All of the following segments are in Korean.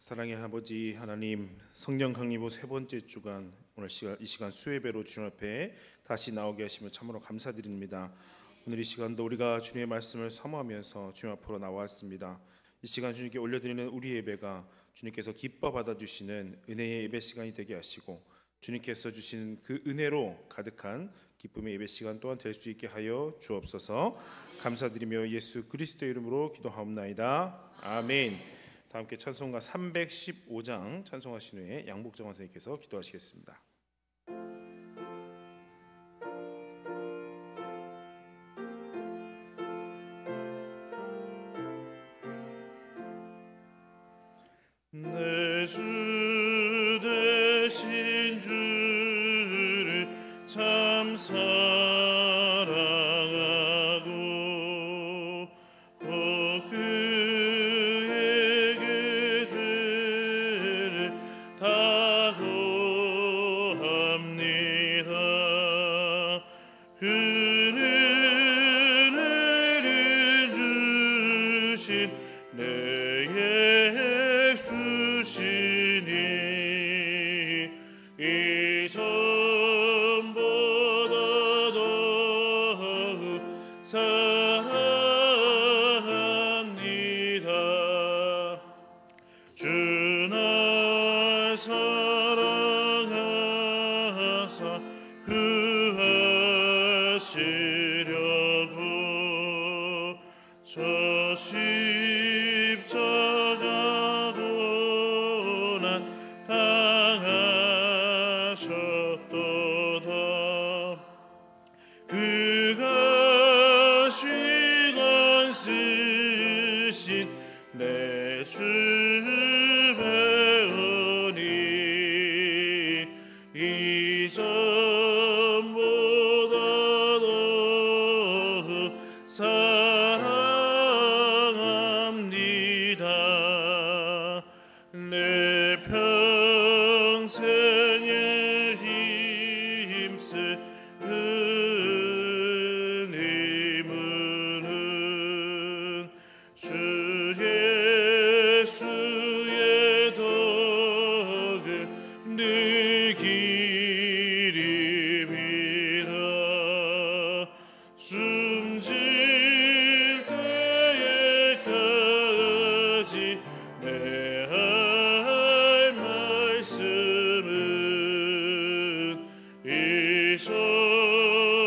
사랑의 아버지 하나님, 성령 강림후 세 번째 주간 오늘 이 시간 수예배로 주님 앞에 다시 나오게 하시며 참으로 감사드립니다. 오늘 이 시간도 우리가 주님의 말씀을 사모하면서 주님 앞으로 나왔습니다. 이 시간 주님께 올려드리는 우리 예배가 주님께서 기뻐 받아주시는 은혜의 예배 시간이 되게 하시고 주님께서 주시는 그 은혜로 가득한 기쁨의 예배 시간 또한 될 수 있게 하여 주옵소서. 감사드리며 예수 그리스도의 이름으로 기도하옵나이다. 아멘. 다 함께 찬송가 315장 찬송하신 후에 양복정 선생님께서 기도하시겠습니다. 내 주 되신 주를 참 사랑하고 그에게 죄를 다 고합니다. 그는 은혜를 주신 내 예수시니 이전보다 더욱 사랑합니다. 주 날 사랑하사 구하시려고 저 십자가 고난 당하셨도다. 그가 시간 쓰신 내 주 배우니 이전보다 더욱 사랑합니다. 내 평생에 힘쓸 은임은 주 예수의 덕을 느끼리이다. 숨질 때에까지 내 할 말씀은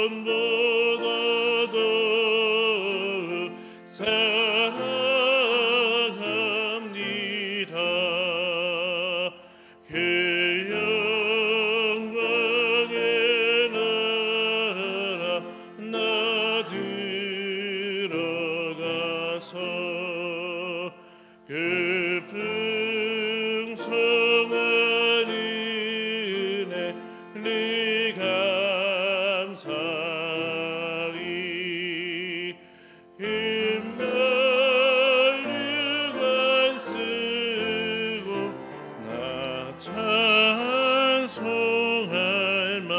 이전보다 더욱 사랑합니다. 그 영광의 나라 나 들어가서 그 풍성한 은혜를 감사리. 흠날류관 쓰고 나 찬송할 말.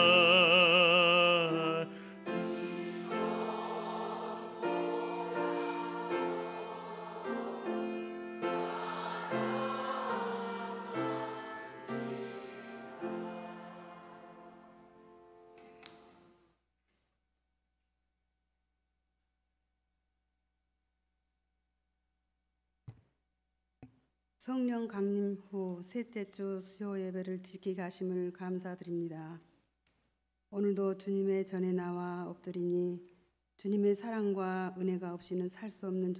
성령 강림 후 셋째 주 수요 예배를 지키게 하심을 감사드립니다. 오늘도 주님의 전에 나와 엎드리니 주님의 사랑과 은혜가 없이는 살 수 없는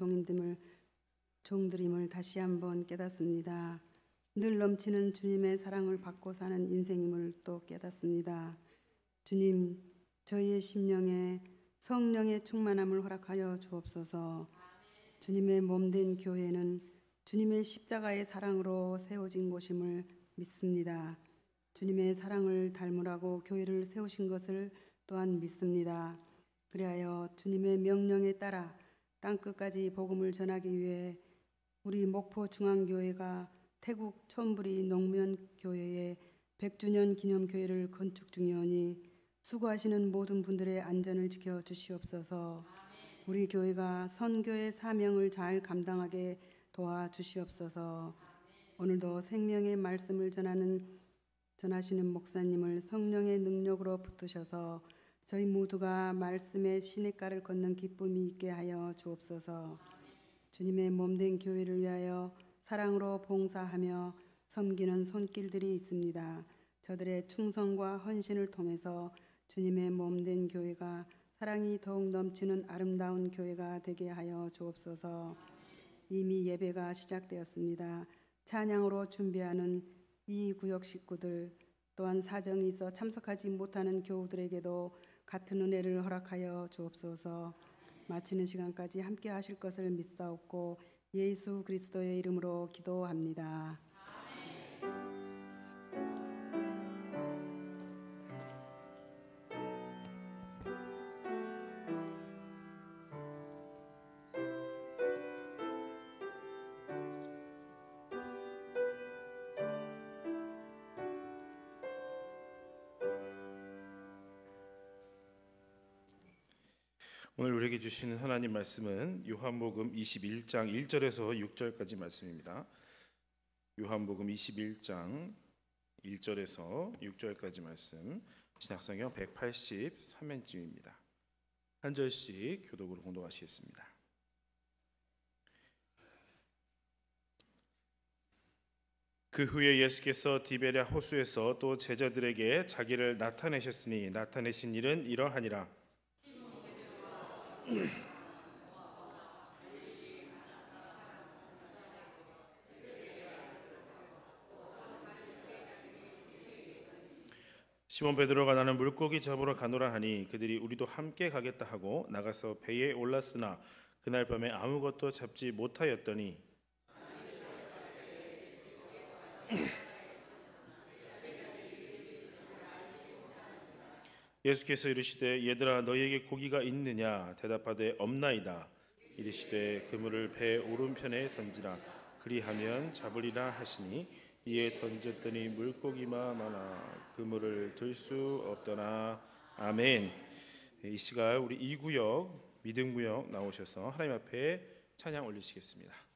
종들임을 다시 한번 깨닫습니다. 늘 넘치는 주님의 사랑을 받고 사는 인생임을 또 깨닫습니다. 주님, 저희의 심령에 성령의 충만함을 허락하여 주옵소서. 주님의 몸된 교회는 주님의 십자가의 사랑으로 세워진 곳임을 믿습니다. 주님의 사랑을 닮으라고 교회를 세우신 것을 또한 믿습니다. 그리하여 주님의 명령에 따라 땅끝까지 복음을 전하기 위해 우리 목포 중앙교회가 태국 촌부리 농면교회의 100주년 기념교회를 건축 중이오니 수고하시는 모든 분들의 안전을 지켜 주시옵소서. 우리 교회가 선교의 사명을 잘 감당하게 도와주시옵소서. 오늘도 생명의 말씀을 전하시는 목사님을 성령의 능력으로 붙드셔서 저희 모두가 말씀의 시냇가를 걷는 기쁨이 있게 하여 주옵소서. 주님의 몸된 교회를 위하여 사랑으로 봉사하며 섬기는 손길들이 있습니다. 저들의 충성과 헌신을 통해서 주님의 몸된 교회가 사랑이 더욱 넘치는 아름다운 교회가 되게 하여 주옵소서. 이미 예배가 시작되었습니다. 찬양으로 준비하는 이 구역 식구들 또한 사정이 있어 참석하지 못하는 교우들에게도 같은 은혜를 허락하여 주옵소서. 마치는 시간까지 함께 하실 것을 믿사옵고 예수 그리스도의 이름으로 기도합니다. 오늘 우리에게 주시는 하나님 말씀은 요한복음 21장 1절에서 6절까지 말씀입니다. 요한복음 21장 1절에서 6절까지 말씀, 신약성경 183면쯤입니다. 한 절씩 교독으로 공독하시겠습니다. 그 후에 예수께서 디베랴 호수에서 또 제자들에게 자기를 나타내셨으니 나타내신 일은 이러하니라. 시몬 베드로가 나는 물고기 잡으러 가노라 하니 그들이 우리도 함께 가겠다 하고 나가서 배에 올랐으나 그날 밤에 아무것도 잡지 못하였더니 예수께서 이르시되 얘들아 너희에게 고기가 있느냐 대답하되 없나이다. 이르시되 그물을 배 오른편에 던지라. 그리하면 잡으리라 하시니 이에 던졌더니 물고기만 많아 그물을 들 수 없더라. 아멘. 이 시간 우리 이구역 믿음구역 나오셔서 하나님 앞에 찬양 올리시겠습니다.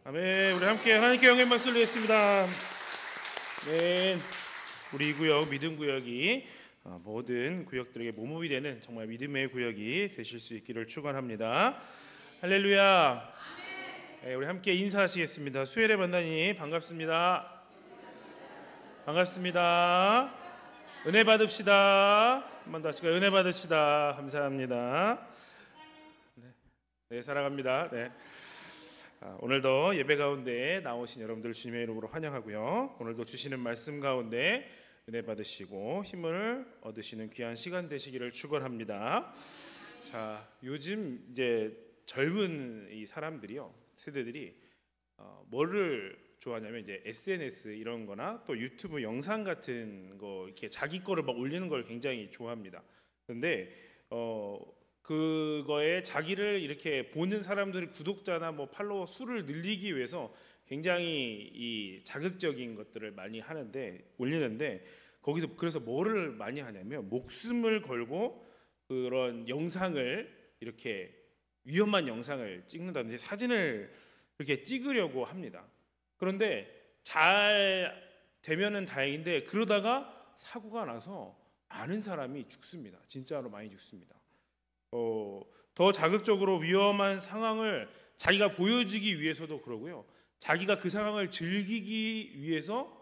아멘. 우리 함께 하나님께 영광의 박수를 드리겠습니다. 네, 우리 구역 믿음 구역이 모든 구역들에게 모범이 되는 정말 믿음의 구역이 되실 수 있기를 축원합니다. 할렐루야. 네, 우리 함께 인사하시겠습니다. 수요일에 만나니 반갑습니다. 반갑습니다. 은혜 받읍시다. 한번 다시 은혜 받으시다. 감사합니다. 네, 사랑합니다. 네. 오늘도 예배 가운데 나오신 여러분들 주님의 이름으로 환영하고요. 오늘도 주시는 말씀 가운데 은혜 받으시고 힘을 얻으시는 귀한 시간 되시기를 축원합니다. 자, 요즘 이제 젊은 이 사람들이요, 세대들이 뭐를 좋아하냐면 이제 SNS 이런 거나 또 유튜브 영상 같은 거 이렇게 자기 거를 막 올리는 걸 굉장히 좋아합니다. 그런데 그거에 자기를 이렇게 보는 사람들의 구독자나 뭐 팔로워 수를 늘리기 위해서 굉장히 이 자극적인 것들을 많이 올리는데 거기서 그래서 뭐를 많이 하냐면 목숨을 걸고 그런 영상을 이렇게 위험한 영상을 찍는다든지 사진을 이렇게 찍으려고 합니다. 그런데 잘 되면은 다행인데 그러다가 사고가 나서 많은 사람이 죽습니다. 진짜로 많이 죽습니다. 더 자극적으로 위험한 상황을 자기가 보여주기 위해서도 그러고요. 자기가 그 상황을 즐기기 위해서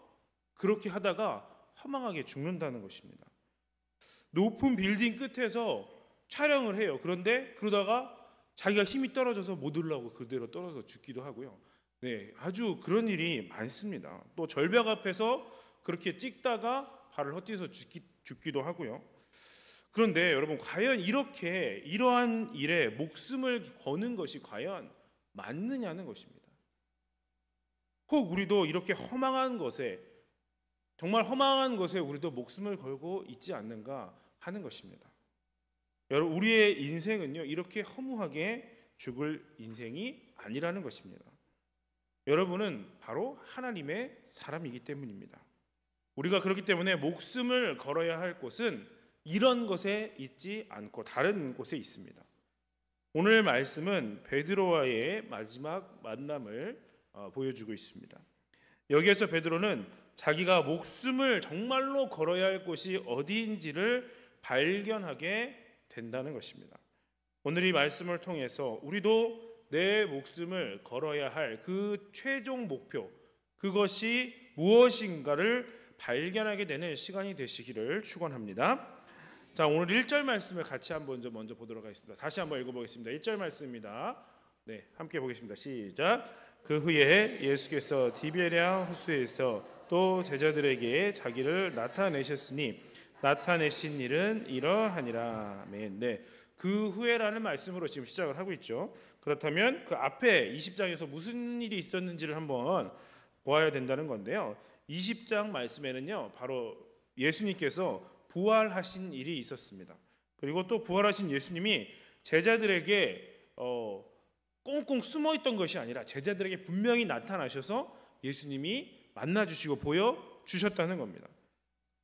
그렇게 하다가 허망하게 죽는다는 것입니다. 높은 빌딩 끝에서 촬영을 해요. 그런데 그러다가 자기가 힘이 떨어져서 못 올라오고 그대로 떨어져 죽기도 하고요. 네, 아주 그런 일이 많습니다. 또 절벽 앞에서 그렇게 찍다가 발을 헛디뎌서 죽기도 하고요. 그런데 여러분, 과연 이러한 일에 목숨을 거는 것이 과연 맞느냐는 것입니다. 혹 우리도 이렇게 험한 것에, 정말 험한 것에 우리도 목숨을 걸고 있지 않는가 하는 것입니다. 여러분, 우리의 인생은요, 이렇게 허무하게 죽을 인생이 아니라는 것입니다. 여러분은 바로 하나님의 사람이기 때문입니다. 우리가 그렇기 때문에 목숨을 걸어야 할 곳은 이런 것에 있지 않고 다른 곳에 있습니다. 오늘 말씀은 베드로와의 마지막 만남을 보여주고 있습니다. 여기에서 베드로는 자기가 목숨을 정말로 걸어야 할 곳이 어디인지를 발견하게 된다는 것입니다. 오늘 이 말씀을 통해서 우리도 내 목숨을 걸어야 할 그 최종 목표, 그것이 무엇인가를 발견하게 되는 시간이 되시기를 축원합니다. 자, 오늘 1절 말씀을 같이 한번 먼저 보도록 하겠습니다. 다시 한번 읽어보겠습니다. 1절 말씀입니다. 네, 함께 보겠습니다. 시작. 그 후에 예수께서 디베랴 호수에서 또 제자들에게 자기를 나타내셨으니 나타내신 일은 이러하니라. 아멘. 네, 그 후에라는 말씀으로 지금 시작을 하고 있죠. 그렇다면 그 앞에 20장에서 무슨 일이 있었는지를 한번 보아야 된다는 건데요. 20장 말씀에는요, 바로 예수님께서 부활하신 일이 있었습니다. 그리고 또 부활하신 예수님이 제자들에게 꽁꽁 숨어있던 것이 아니라 제자들에게 분명히 나타나셔서 예수님이 만나주시고 보여주셨다는 겁니다.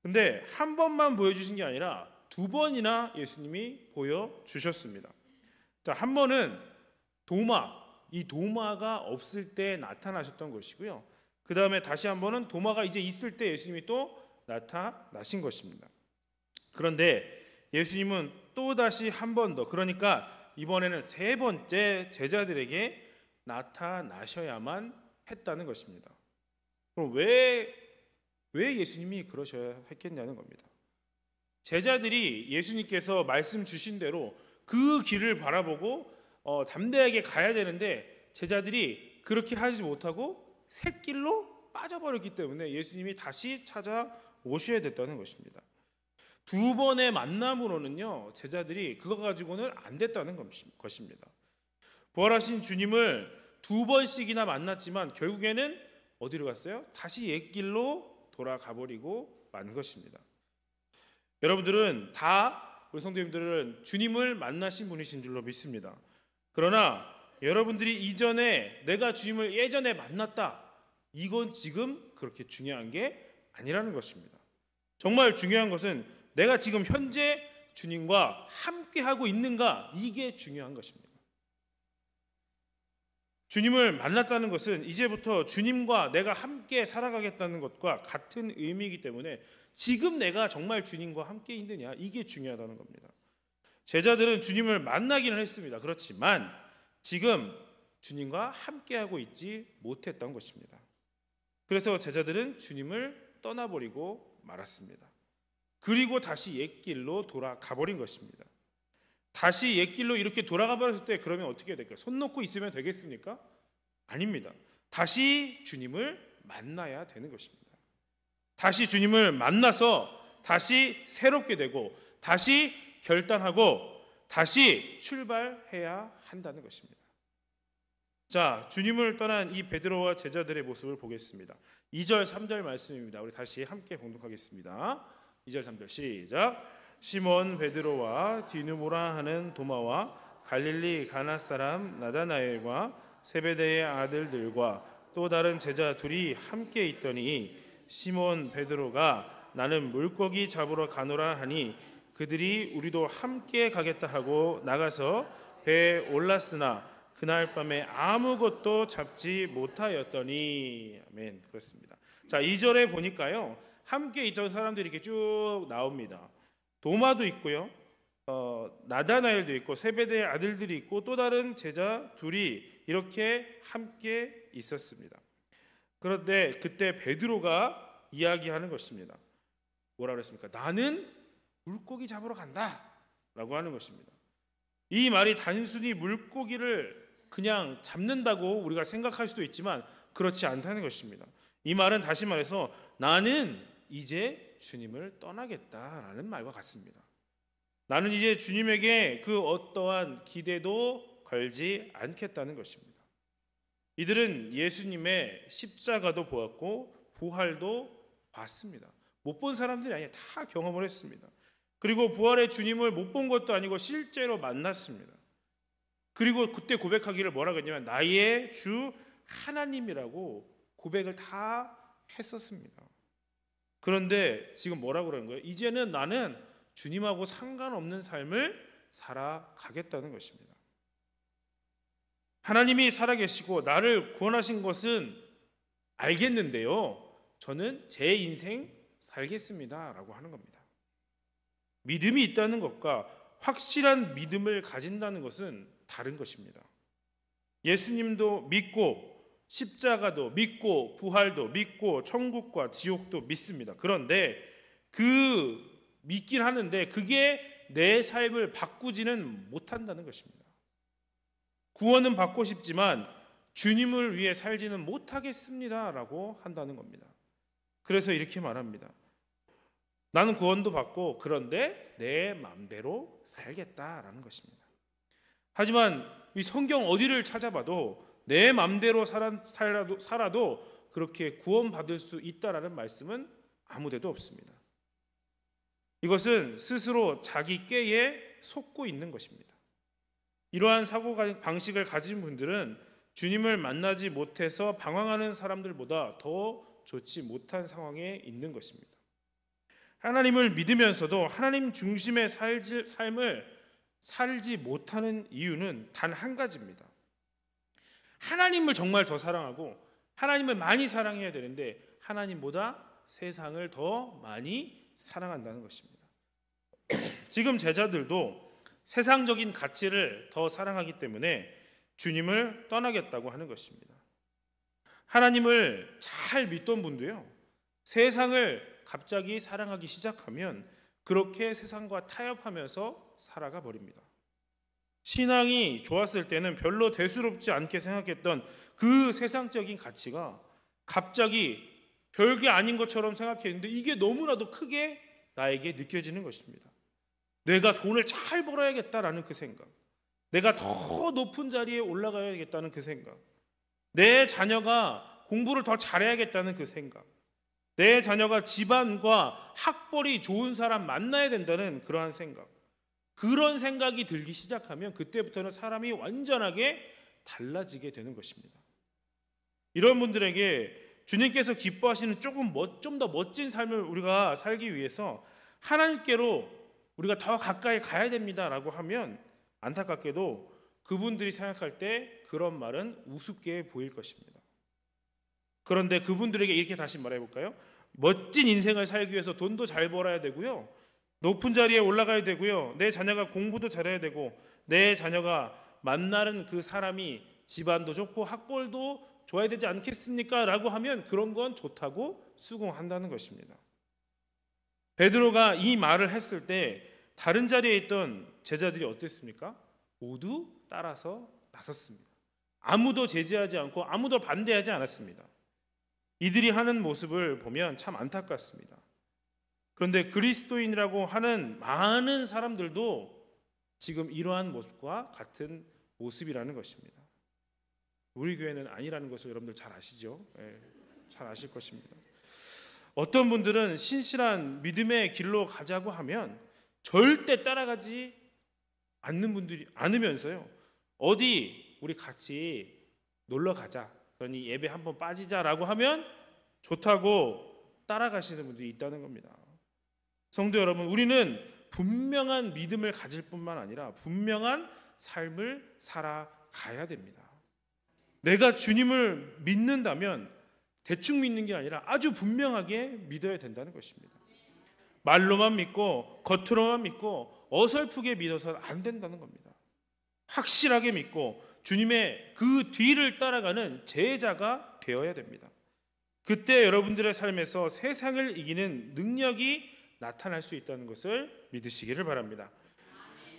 근데 한 번만 보여주신 게 아니라 두 번이나 예수님이 보여주셨습니다. 자, 한 번은 이 도마가 없을 때 나타나셨던 것이고요. 그 다음에 다시 한 번은 도마가 이제 있을 때 예수님이 또 나타나신 것입니다. 그런데 예수님은 또다시 한 번 더, 그러니까 이번에는 세 번째 제자들에게 나타나셔야만 했다는 것입니다. 그럼 왜 예수님이 그러셔야 했겠냐는 겁니다. 제자들이 예수님께서 말씀 주신 대로 그 길을 바라보고 담대하게 가야 되는데 제자들이 그렇게 하지 못하고 샛길로 빠져버렸기 때문에 예수님이 다시 찾아오셔야 됐다는 것입니다. 두 번의 만남으로는요, 제자들이 그거 가지고는 안 됐다는 것입니다. 부활하신 주님을 두 번씩이나 만났지만 결국에는 어디로 갔어요? 다시 옛길로 돌아가 버리고 만 것입니다. 여러분들은 다, 우리 성도님들은 주님을 만나신 분이신 줄로 믿습니다. 그러나 여러분들이 이전에 내가 주님을 예전에 만났다, 이건 지금 그렇게 중요한 게 아니라는 것입니다. 정말 중요한 것은 내가 지금 현재 주님과 함께하고 있는가, 이게 중요한 것입니다. 주님을 만났다는 것은 이제부터 주님과 내가 함께 살아가겠다는 것과 같은 의미이기 때문에 지금 내가 정말 주님과 함께 있느냐, 이게 중요하다는 겁니다. 제자들은 주님을 만나기는 했습니다. 그렇지만 지금 주님과 함께하고 있지 못했던 것입니다. 그래서 제자들은 주님을 떠나버리고 말았습니다. 그리고 다시 옛길로 돌아가 버린 것입니다. 다시 옛길로 이렇게 돌아가 버렸을 때 그러면 어떻게 될까요? 손 놓고 있으면 되겠습니까? 아닙니다. 다시 주님을 만나야 되는 것입니다. 다시 주님을 만나서 다시 새롭게 되고 다시 결단하고 다시 출발해야 한다는 것입니다. 자, 주님을 떠난 이 베드로와 제자들의 모습을 보겠습니다. 2절 3절 말씀입니다. 우리 다시 함께 봉독하겠습니다. 2절 3절 시작. 시몬 베드로와 디두모라 하는 도마와 갈릴리 가나 사람 나다나엘과 세베대의 아들들과 또 다른 제자 둘이 함께 있더니 시몬 베드로가 나는 물고기 잡으러 가노라 하니 그들이 우리도 함께 가겠다 하고 나가서 배에 올랐으나 그날 밤에 아무것도 잡지 못하였더니. 아멘. 그렇습니다. 자, 2절에 보니까요, 함께 있던 사람들이 이렇게 쭉 나옵니다. 도마도 있고요, 나다나엘도 있고 세베대의 아들들이 있고 또 다른 제자 둘이 이렇게 함께 있었습니다. 그런데 그때 베드로가 이야기하는 것입니다. 뭐라 그랬습니까? 나는 물고기 잡으러 간다 라고 하는 것입니다. 이 말이 단순히 물고기를 그냥 잡는다고 우리가 생각할 수도 있지만 그렇지 않다는 것입니다. 이 말은 다시 말해서 나는 이제 주님을 떠나겠다라는 말과 같습니다. 나는 이제 주님에게 그 어떠한 기대도 걸지 않겠다는 것입니다. 이들은 예수님의 십자가도 보았고 부활도 봤습니다. 못 본 사람들이 아니에요. 다 경험을 했습니다. 그리고 부활의 주님을 못 본 것도 아니고 실제로 만났습니다. 그리고 그때 고백하기를 뭐라고 했냐면 나의 주 하나님이라고 고백을 다 했었습니다. 그런데 지금 뭐라고 그러는 거예요? 이제는 나는 주님하고 상관없는 삶을 살아가겠다는 것입니다. 하나님이 살아계시고 나를 구원하신 것은 알겠는데요, 저는 제 인생 살겠습니다 라고 하는 겁니다. 믿음이 있다는 것과 확실한 믿음을 가진다는 것은 다른 것입니다. 예수님도 믿고 십자가도 믿고 부활도 믿고 천국과 지옥도 믿습니다. 그런데 그 믿긴 하는데 그게 내 삶을 바꾸지는 못한다는 것입니다. 구원은 받고 싶지만 주님을 위해 살지는 못하겠습니다라고 한다는 겁니다. 그래서 이렇게 말합니다. 나는 구원도 받고 그런데 내 마음대로 살겠다라는 것입니다. 하지만 이 성경 어디를 찾아봐도 내 마음대로 살아도 그렇게 구원받을 수 있다라는 말씀은 아무 데도 없습니다. 이것은 스스로 자기 꾀에 속고 있는 것입니다. 이러한 사고 방식을 가진 분들은 주님을 만나지 못해서 방황하는 사람들보다 더 좋지 못한 상황에 있는 것입니다. 하나님을 믿으면서도 하나님 중심의 삶을 살지 못하는 이유는 단 한 가지입니다. 하나님을 정말 더 사랑하고 하나님을 많이 사랑해야 되는데 하나님보다 세상을 더 많이 사랑한다는 것입니다. 지금 제자들도 세상적인 가치를 더 사랑하기 때문에 주님을 떠나겠다고 하는 것입니다. 하나님을 잘 믿던 분도요, 세상을 갑자기 사랑하기 시작하면 그렇게 세상과 타협하면서 살아가 버립니다. 신앙이 좋았을 때는 별로 대수롭지 않게 생각했던 그 세상적인 가치가 갑자기 별게 아닌 것처럼 생각했는데 이게 너무나도 크게 나에게 느껴지는 것입니다. 내가 돈을 잘 벌어야겠다라는 그 생각, 내가 더 높은 자리에 올라가야겠다는 그 생각, 내 자녀가 공부를 더 잘해야겠다는 그 생각, 내 자녀가 집안과 학벌이 좋은 사람 만나야 된다는 그러한 생각, 그런 생각이 들기 시작하면 그때부터는 사람이 완전하게 달라지게 되는 것입니다. 이런 분들에게 주님께서 기뻐하시는 좀 더 멋진 삶을 우리가 살기 위해서 하나님께로 우리가 더 가까이 가야 됩니다라고 하면 안타깝게도 그분들이 생각할 때 그런 말은 우습게 보일 것입니다. 그런데 그분들에게 이렇게 다시 말해볼까요? 멋진 인생을 살기 위해서 돈도 잘 벌어야 되고요, 높은 자리에 올라가야 되고요, 내 자녀가 공부도 잘해야 되고, 내 자녀가 만나는 그 사람이 집안도 좋고 학벌도 좋아야 되지 않겠습니까? 라고 하면 그런 건 좋다고 수긍한다는 것입니다. 베드로가 이 말을 했을 때 다른 자리에 있던 제자들이 어땠습니까? 모두 따라서 나섰습니다. 아무도 제지하지 않고 아무도 반대하지 않았습니다. 이들이 하는 모습을 보면 참 안타깝습니다. 그런데 그리스도인이라고 하는 많은 사람들도 지금 이러한 모습과 같은 모습이라는 것입니다. 우리 교회는 아니라는 것을 여러분들 잘 아시죠? 잘 아실 것입니다. 어떤 분들은 신실한 믿음의 길로 가자고 하면 절대 따라가지 않는 분들이 않으면서요, 어디 우리 같이 놀러 가자, 그러니 예배 한번 빠지자라고 하면 좋다고 따라가시는 분들이 있다는 겁니다. 성도 여러분, 우리는 분명한 믿음을 가질 뿐만 아니라 분명한 삶을 살아가야 됩니다. 내가 주님을 믿는다면 대충 믿는 게 아니라 아주 분명하게 믿어야 된다는 것입니다. 말로만 믿고 겉으로만 믿고 어설프게 믿어서는 안 된다는 겁니다. 확실하게 믿고 주님의 그 뒤를 따라가는 제자가 되어야 됩니다. 그때 여러분들의 삶에서 세상을 이기는 능력이 나타날 수 있다는 것을 믿으시기를 바랍니다.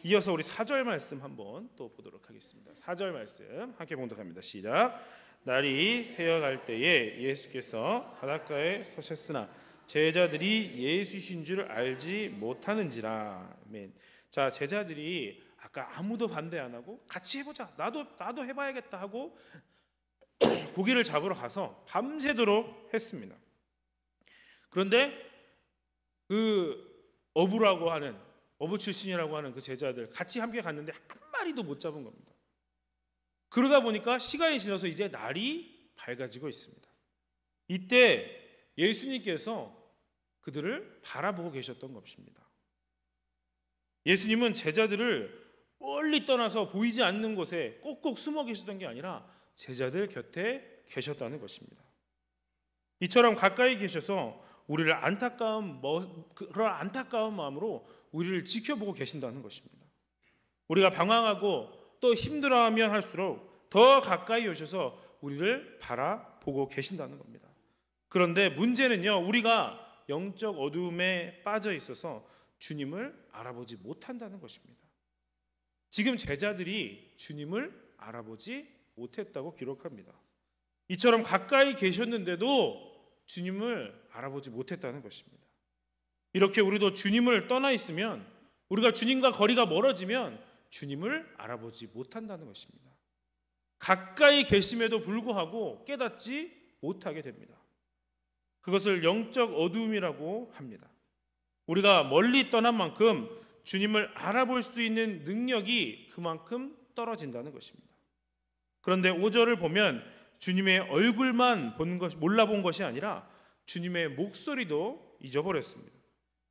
이어서 우리 4절 말씀 한번 또 보도록 하겠습니다. 4절 말씀 함께 봉독합니다. 시작. 날이 새어갈 때에 예수께서 바닷가에 서셨으나 제자들이 예수신 줄 알지 못하는지라. 아멘. 자, 제자들이 아까 아무도 반대 안 하고 같이 해보자, 나도 해봐야겠다 하고 고기를 잡으러 가서 밤새도록 했습니다. 그런데 그 어부 출신이라고 하는 그 제자들 같이 함께 갔는데 한 마리도 못 잡은 겁니다. 그러다 보니까 시간이 지나서 이제 날이 밝아지고 있습니다. 이때 예수님께서 그들을 바라보고 계셨던 것입니다. 예수님은 제자들을 멀리 떠나서 보이지 않는 곳에 꼭꼭 숨어 계셨던 게 아니라 제자들 곁에 계셨다는 것입니다. 이처럼 가까이 계셔서 우리를 그런 안타까운 마음으로 우리를 지켜보고 계신다는 것입니다. 우리가 방황하고 또 힘들어하면 할수록 더 가까이 오셔서 우리를 바라보고 계신다는 겁니다. 그런데 문제는요, 우리가 영적 어두움에 빠져 있어서 주님을 알아보지 못한다는 것입니다. 지금 제자들이 주님을 알아보지 못했다고 기록합니다. 이처럼 가까이 계셨는데도 주님을 알아보지 못했다는 것입니다. 이렇게 우리도 주님을 떠나 있으면, 우리가 주님과 거리가 멀어지면 주님을 알아보지 못한다는 것입니다. 가까이 계심에도 불구하고 깨닫지 못하게 됩니다. 그것을 영적 어두움이라고 합니다. 우리가 멀리 떠난 만큼 주님을 알아볼 수 있는 능력이 그만큼 떨어진다는 것입니다. 그런데 5절을 보면 주님의 얼굴만 몰라본 것이 아니라 주님의 목소리도 잊어버렸습니다.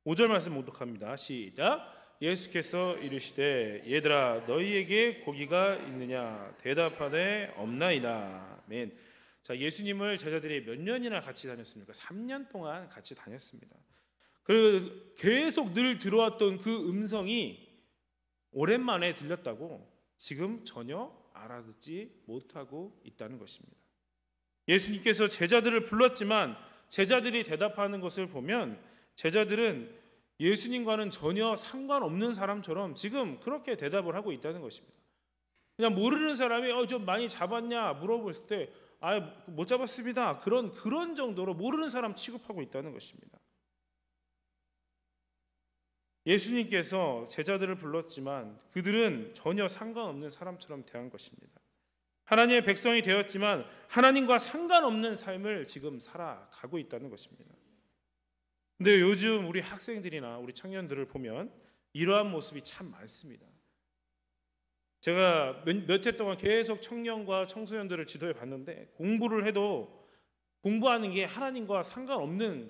5절 말씀 묵독합니다. 시작. 예수께서 이르시되 얘들아 너희에게 고기가 있느냐 대답하되 없나이다. 아멘. 자, 예수님을 제자들이 몇 년이나 같이 다녔습니까? 3년 동안 같이 다녔습니다. 그 계속 늘 들어왔던 그 음성이 오랜만에 들렸다고 지금 전혀 알아듣지 못하고 있다는 것입니다. 예수님께서 제자들을 불렀지만 제자들이 대답하는 것을 보면 제자들은 예수님과는 전혀 상관없는 사람처럼 지금 그렇게 대답을 하고 있다는 것입니다. 그냥 모르는 사람이 좀 많이 잡았냐 물어봤을 때 못 잡았습니다. 그런 정도로 모르는 사람 취급하고 있다는 것입니다. 예수님께서 제자들을 불렀지만 그들은 전혀 상관없는 사람처럼 대한 것입니다. 하나님의 백성이 되었지만 하나님과 상관없는 삶을 지금 살아가고 있다는 것입니다. 근데 요즘 우리 학생들이나 우리 청년들을 보면 이러한 모습이 참 많습니다. 제가 몇 해 동안 계속 청년과 청소년들을 지도해 봤는데 공부를 해도 공부하는 게 하나님과 상관없는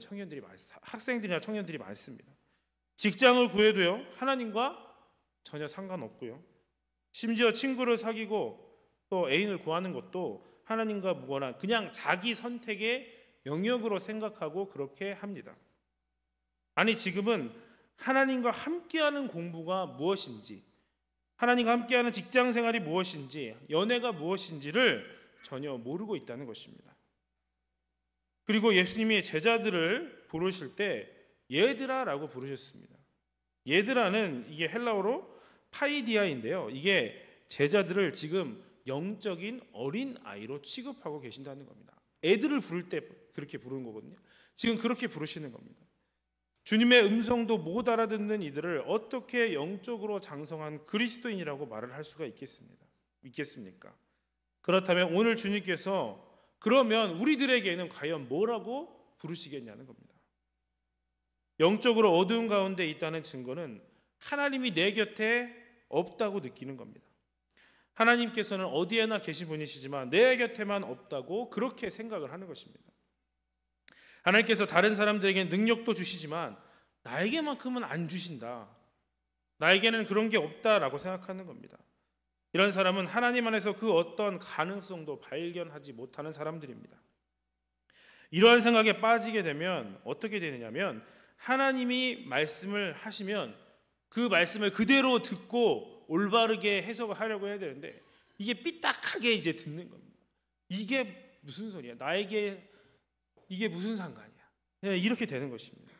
학생들이나 청년들이 많습니다. 직장을 구해도요 하나님과 전혀 상관없고요, 심지어 친구를 사귀고 또 애인을 구하는 것도 하나님과 무관한 그냥 자기 선택의 영역으로 생각하고 그렇게 합니다. 아니, 지금은 하나님과 함께하는 공부가 무엇인지, 하나님과 함께하는 직장 생활이 무엇인지, 연애가 무엇인지를 전혀 모르고 있다는 것입니다. 그리고 예수님이 제자들을 부르실 때 얘들아라고 부르셨습니다. 얘들아는 이게 헬라어로 파이디아인데요. 이게 제자들을 지금 영적인 어린 아이로 취급하고 계신다는 겁니다. 애들을 부를 때 그렇게 부르는 거거든요. 지금 그렇게 부르시는 겁니다. 주님의 음성도 못 알아듣는 이들을 어떻게 영적으로 장성한 그리스도인이라고 말을 할 수가 있겠습니까? 그렇다면 오늘 주님께서 그러면 우리들에게는 과연 뭐라고 부르시겠냐는 겁니다. 영적으로 어두운 가운데 있다는 증거는 하나님이 내 곁에 없다고 느끼는 겁니다. 하나님께서는 어디에나 계신 분이시지만 내 곁에만 없다고 그렇게 생각을 하는 것입니다. 하나님께서 다른 사람들에게 능력도 주시지만 나에게만큼은 안 주신다. 나에게는 그런 게 없다라고 생각하는 겁니다. 이런 사람은 하나님 안에서 그 어떤 가능성도 발견하지 못하는 사람들입니다. 이러한 생각에 빠지게 되면 어떻게 되느냐면 하나님이 말씀을 하시면 그 말씀을 그대로 듣고 올바르게 해석을 하려고 해야 되는데 이게 삐딱하게 이제 듣는 겁니다. 이게 무슨 소리야? 나에게 이게 무슨 상관이야? 이렇게 되는 것입니다.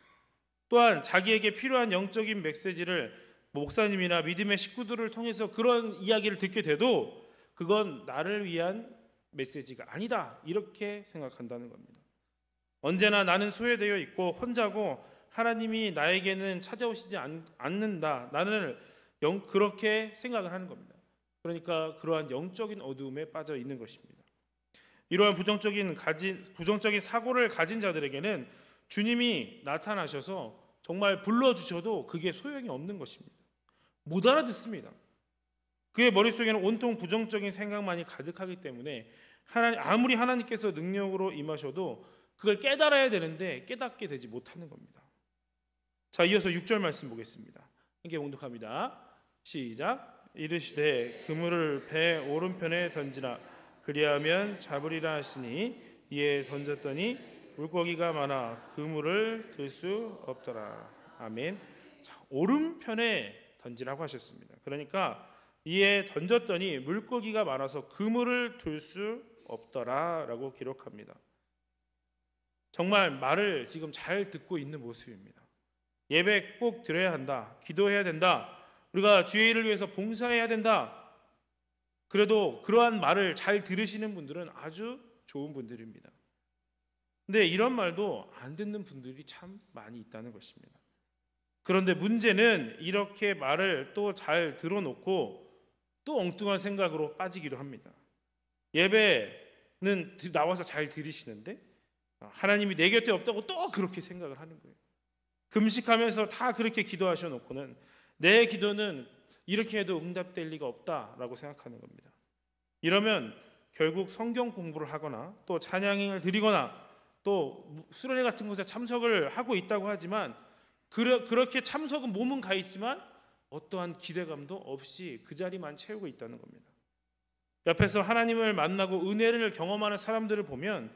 또한 자기에게 필요한 영적인 메시지를 목사님이나 믿음의 식구들을 통해서 그런 이야기를 듣게 돼도 그건 나를 위한 메시지가 아니다. 이렇게 생각한다는 겁니다. 언제나 나는 소외되어 있고 혼자고 하나님이 나에게는 찾아오시지 않는다. 나는 그렇게 생각을 하는 겁니다. 그러니까 그러한 영적인 어두움에 빠져 있는 것입니다. 이러한 부정적인 사고를 가진 자들에게는 주님이 나타나셔서 정말 불러주셔도 그게 소용이 없는 것입니다. 못 알아듣습니다. 그의 머릿속에는 온통 부정적인 생각만이 가득하기 때문에 아무리 하나님께서 능력으로 임하셔도 그걸 깨달아야 되는데 깨닫게 되지 못하는 겁니다. 자, 이어서 6절 말씀 보겠습니다. 함께 봉독합니다. 시작. 이르시되 그물을 배 오른편에 던지라 그리하면 잡으리라 하시니 이에 던졌더니 물고기가 많아 그물을 들 수 없더라. 아멘. 자, 오른편에 던지라고 하셨습니다. 그러니까 이에 던졌더니 물고기가 많아서 그물을 들 수 없더라라고 기록합니다. 정말 말을 지금 잘 듣고 있는 모습입니다. 예배 꼭 드려야 한다. 기도해야 된다. 우리가 주의 일을 위해서 봉사해야 된다. 그래도 그러한 말을 잘 들으시는 분들은 아주 좋은 분들입니다. 근데 이런 말도 안 듣는 분들이 참 많이 있다는 것입니다. 그런데 문제는 이렇게 말을 또 잘 들어놓고 또 엉뚱한 생각으로 빠지기도 합니다. 예배는 나와서 잘 들으시는데 하나님이 내 곁에 없다고 또 그렇게 생각을 하는 거예요. 금식하면서 다 그렇게 기도하셔 놓고는 내 기도는 이렇게 해도 응답될 리가 없다라고 생각하는 겁니다. 이러면 결국 성경 공부를 하거나 또 찬양을 드리거나 또 수련회 같은 곳에 참석을 하고 있다고 하지만 그렇게 참석은 몸은 가 있지만 어떠한 기대감도 없이 그 자리만 채우고 있다는 겁니다. 옆에서 하나님을 만나고 은혜를 경험하는 사람들을 보면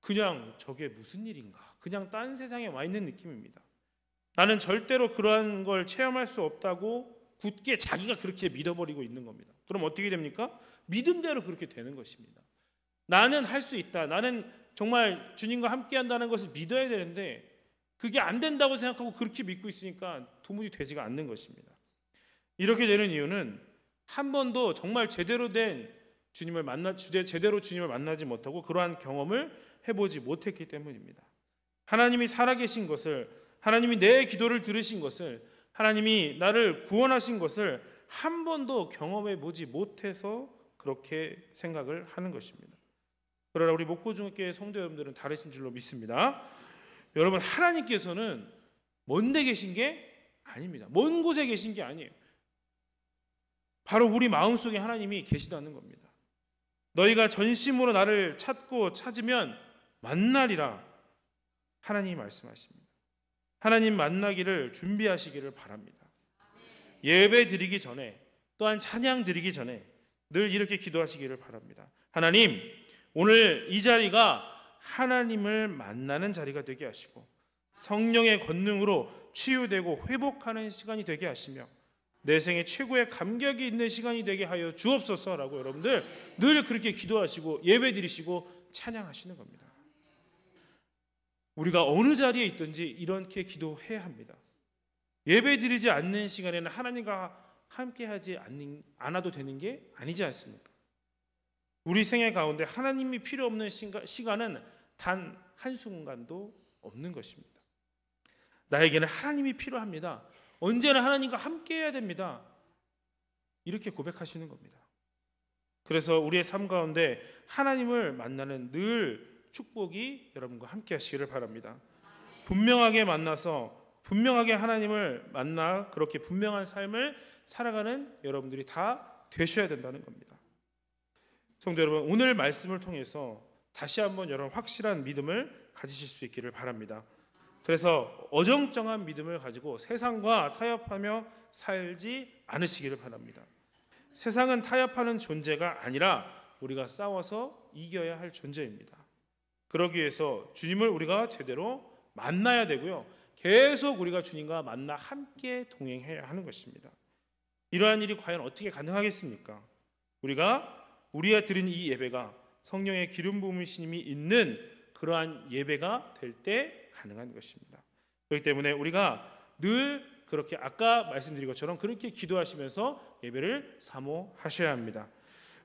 그냥 저게 무슨 일인가, 그냥 딴 세상에 와 있는 느낌입니다. 나는 절대로 그러한 걸 체험할 수 없다고 굳게 자기가 그렇게 믿어버리고 있는 겁니다. 그럼 어떻게 됩니까? 믿음대로 그렇게 되는 것입니다. 나는 할 수 있다. 나는 정말 주님과 함께 한다는 것을 믿어야 되는데 그게 안 된다고 생각하고 그렇게 믿고 있으니까 도무지 되지가 않는 것입니다. 이렇게 되는 이유는 한 번도 정말 제대로 주님을 만나지 못하고 그러한 경험을 해보지 못했기 때문입니다. 하나님이 살아계신 것을, 하나님이 내 기도를 들으신 것을, 하나님이 나를 구원하신 것을 한 번도 경험해 보지 못해서 그렇게 생각을 하는 것입니다. 그러나 우리 목포중학교의 성도 여러분들은 다르신 줄로 믿습니다. 여러분, 하나님께서는 먼데 계신 게 아닙니다. 먼 곳에 계신 게 아니에요. 바로 우리 마음속에 하나님이 계시다는 겁니다. 너희가 전심으로 나를 찾고 찾으면 만나리라. 하나님이 말씀하십니다. 하나님 만나기를 준비하시기를 바랍니다. 예배 드리기 전에 또한 찬양 드리기 전에 늘 이렇게 기도하시기를 바랍니다. 하나님, 오늘 이 자리가 하나님을 만나는 자리가 되게 하시고 성령의 권능으로 치유되고 회복하는 시간이 되게 하시며 내 생애 최고의 감격이 있는 시간이 되게 하여 주옵소서라고 여러분들 늘 그렇게 기도하시고 예배 드리시고 찬양하시는 겁니다. 우리가 어느 자리에 있든지 이렇게 기도해야 합니다. 예배 드리지 않는 시간에는 하나님과 함께하지 않아도 되는 게 아니지 않습니까? 우리 생애 가운데 하나님이 필요 없는 시간은 단 한순간도 없는 것입니다. 나에게는 하나님이 필요합니다. 언제나 하나님과 함께해야 됩니다. 이렇게 고백하시는 겁니다. 그래서 우리의 삶 가운데 하나님을 만나는 늘 축복이 여러분과 함께 하시기를 바랍니다. 분명하게 만나서 분명하게 하나님을 만나 그렇게 분명한 삶을 살아가는 여러분들이 다 되셔야 된다는 겁니다. 성도 여러분, 오늘 말씀을 통해서 다시 한번 여러분 확실한 믿음을 가지실 수 있기를 바랍니다. 그래서 어정쩡한 믿음을 가지고 세상과 타협하며 살지 않으시기를 바랍니다. 세상은 타협하는 존재가 아니라 우리가 싸워서 이겨야 할 존재입니다. 그러기 위해서 주님을 우리가 제대로 만나야 되고요. 계속 우리가 주님과 만나 함께 동행해야 하는 것입니다. 이러한 일이 과연 어떻게 가능하겠습니까? 우리가 드린 이 예배가 성령의 기름 부으심이 있는 그러한 예배가 될 때 가능한 것입니다. 그렇기 때문에 우리가 늘 그렇게 아까 말씀드린 것처럼 그렇게 기도하시면서 예배를 사모하셔야 합니다.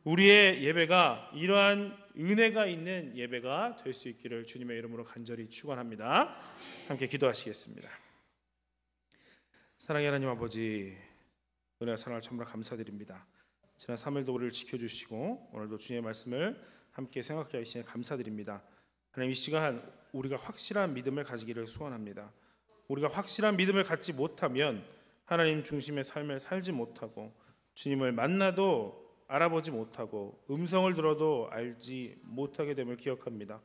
우리의 예배가 이러한 은혜가 있는 예배가 될 수 있기를 주님의 이름으로 간절히 축원합니다. 함께 기도하시겠습니다. 사랑의 하나님 아버지, 은혜와 사랑을 참으로 감사드립니다. 지난 3일도 우리를 지켜주시고 오늘도 주님의 말씀을 함께 생각하게 하시니 감사드립니다. 하나님, 이 시간 우리가 확실한 믿음을 가지기를 소원합니다. 우리가 확실한 믿음을 갖지 못하면 하나님 중심의 삶을 살지 못하고 주님을 만나도 알아보지 못하고 음성을 들어도 알지 못하게 됨을 기억합니다.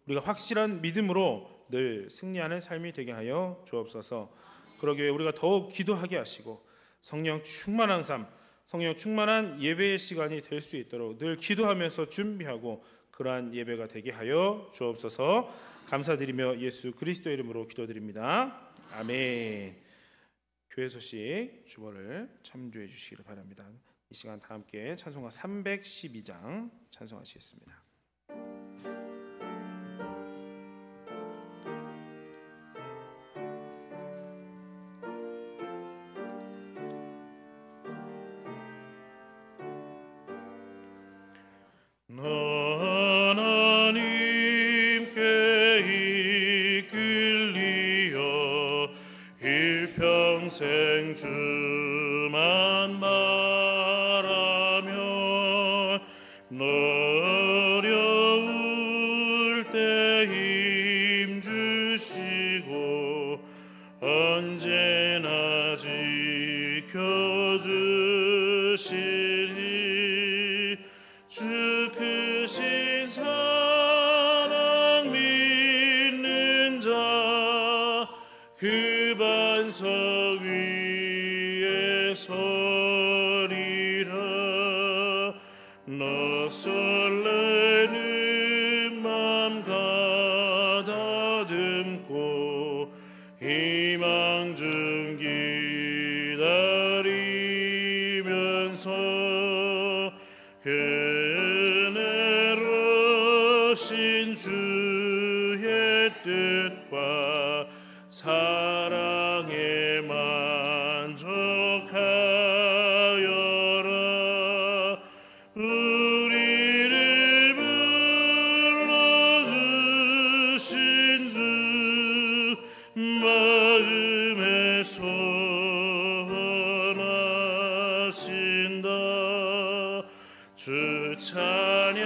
우리가 확실한 믿음으로 늘 승리하는 삶이 되게 하여 주옵소서. 그러기 위해 우리가 더욱 기도하게 하시고 성령 충만한 삶, 성령 충만한 예배의 시간이 될 수 있도록 늘 기도하면서 준비하고 그러한 예배가 되게 하여 주옵소서. 감사드리며 예수 그리스도 이름으로 기도드립니다. 아멘. 교회 소식 주보를 참조해 주시기를 바랍니다. 이 시간 다 함께 찬송가 312장 찬송하시겠습니다. 하나님께 이끌리어 일평생 주만 바라며 어려울 때 힘주시고 언제나 지켜주시리. 주 크신 사랑 믿는 자 그 반석 위에 서리라. 너 설레는 맘 가다듬고 희망 중 기다리면서 은혜로신 주의 뜻과 사랑에 만족하여라. 우리를 불러주신 주 마음에 소원하신다. 주 찬양하고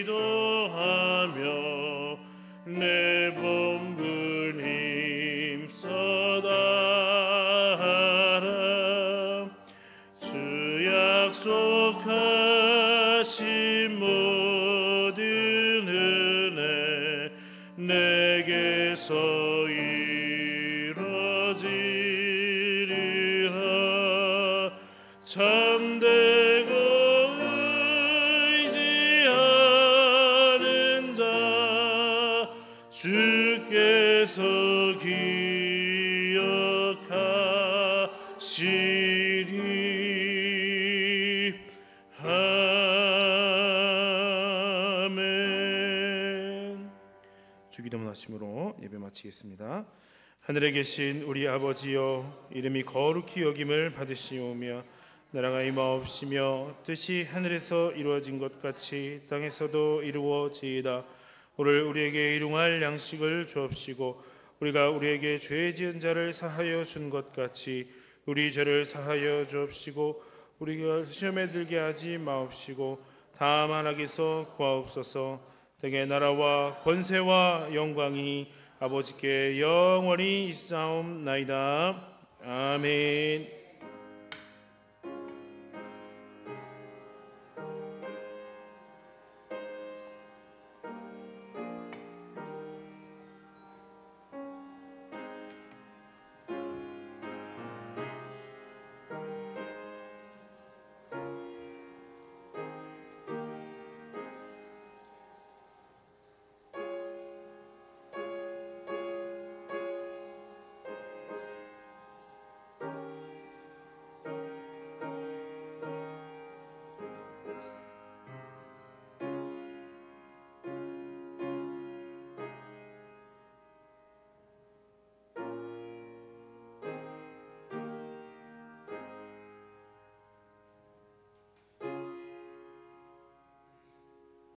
기도하며 내 몸을 힘써 다하라. 주 약속하신 모든 은혜 내게서 이루어지리. 주께서 기억하시리. 아멘. 주기도문 하심으로 예배 마치겠습니다. 하늘에 계신 우리 아버지여, 이름이 거룩히 여김을 받으시오며 나라가 임하옵시며 뜻이 하늘에서 이루어진 것 같이 땅에서도 이루어지이다. 오늘 우리에게 일용할 양식을 주옵시고 우리가 우리에게 죄 지은 자를 사하여 준 것 같이 우리 죄를 사하여 주옵시고 우리가 시험에 들게 하지 마옵시고 다만 악에서 구하옵소서. 대개 나라와 권세와 영광이 아버지께 영원히 있사옵나이다. 아멘.